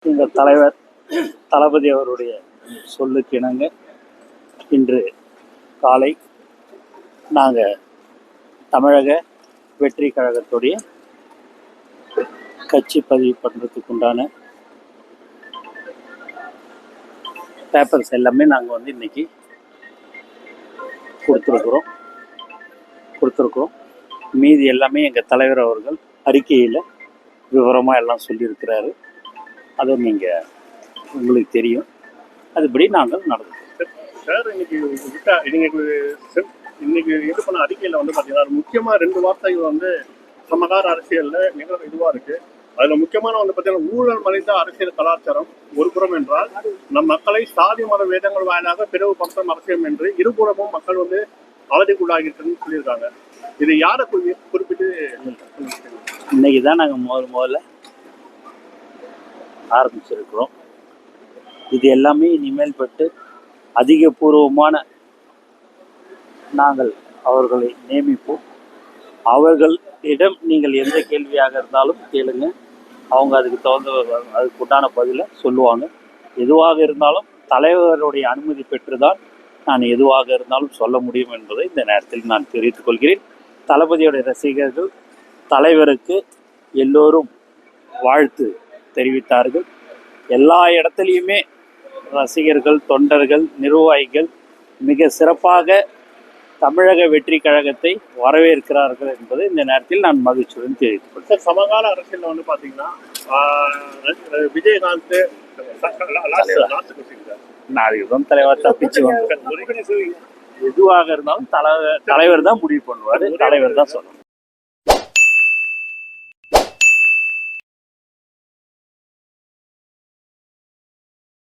எங்கள் தலைவர் தளபதி அவருடைய சொல்லுக்கு இணங்க இன்று காலை நாங்கள் தமிழக வெற்றி கழகத்துடைய கட்சி பதிவு பண்ணுறதுக்கு உண்டான பேப்பர்ஸ் எல்லாமே நாங்கள் இன்னைக்கு கொடுத்துருக்குறோம். மீதி எல்லாமே எங்கள் தலைவர் அவர்கள் அறிக்கையில் விவரமாக எல்லாம் சொல்லியிருக்கிறாரு. அதை நீங்கள் உங்களுக்கு தெரியும், அதுபடி நாங்கள் நடந்துக்கிறோம். சார், இன்னைக்கு இது பண்ண அறிக்கையில் பார்த்தீங்கன்னா முக்கியமாக 2 வார்த்தைகள் சமகால அரசியலில் மிக இதுவாக இருக்குது. அதில் முக்கியமான பார்த்தீங்கன்னா ஊழல் மறைந்த அரசியல் கலாச்சாரம் ஒரு புறம் என்றால், நம் மக்களை சாதி மத வேதங்கள் வாயிலாக பிளவுபடுத்தும் அரசியல் என்று இருபுறமும் மக்கள் அவதிக்குள்ளாகிட்டுன்னு சொல்லியிருக்காங்க. இது யாரை குறிப்பிட்டு இன்னைக்கு தான் நாங்கள் முதல்ல ஆரம்பிச்சிருக்கிறோம். இது எல்லாமே இனிமேல் பட்டு அதிகபூர்வமான நாங்கள் அவர்களை நியமிப்போம். அவர்களிடம் நீங்கள் எந்த கேள்வியாக இருந்தாலும் கேளுங்க, அவங்க அதுக்கு உண்டான பதிலை சொல்லுவாங்க. எதுவாக இருந்தாலும் தலைவருடைய அனுமதி பெற்றுதான் நான் எதுவாக இருந்தாலும் சொல்ல முடியும் என்பதை இந்த நேரத்தில் நான் தெரிவித்துக் கொள்கிறேன். தளபதியுடைய ரசிகர்கள் தலைவருக்கு எல்லோரும் வாழ்த்து தெரிவித்தார்கள். எல்லா இடத்துலையுமே ரசிகர்கள், தொண்டர்கள், நிர்வாகிகள் மிக சிறப்பாக தமிழக வெற்றி கழகத்தை வரவேற்கிறார்கள் என்பதை இந்த நேரத்தில் நான் மகிழ்ச்சியுடன் தெரிவித்துக் கொள்கிறேன். சமகால அரசியல் பார்த்தீங்கன்னா விஜயகாந்த் நாளைக்கு தலைவர் தப்பிச்சு எதுவாக இருந்தாலும் தலைவர் தான் முடிவு பண்ணுவார், தலைவர் தான் சொல்லணும்.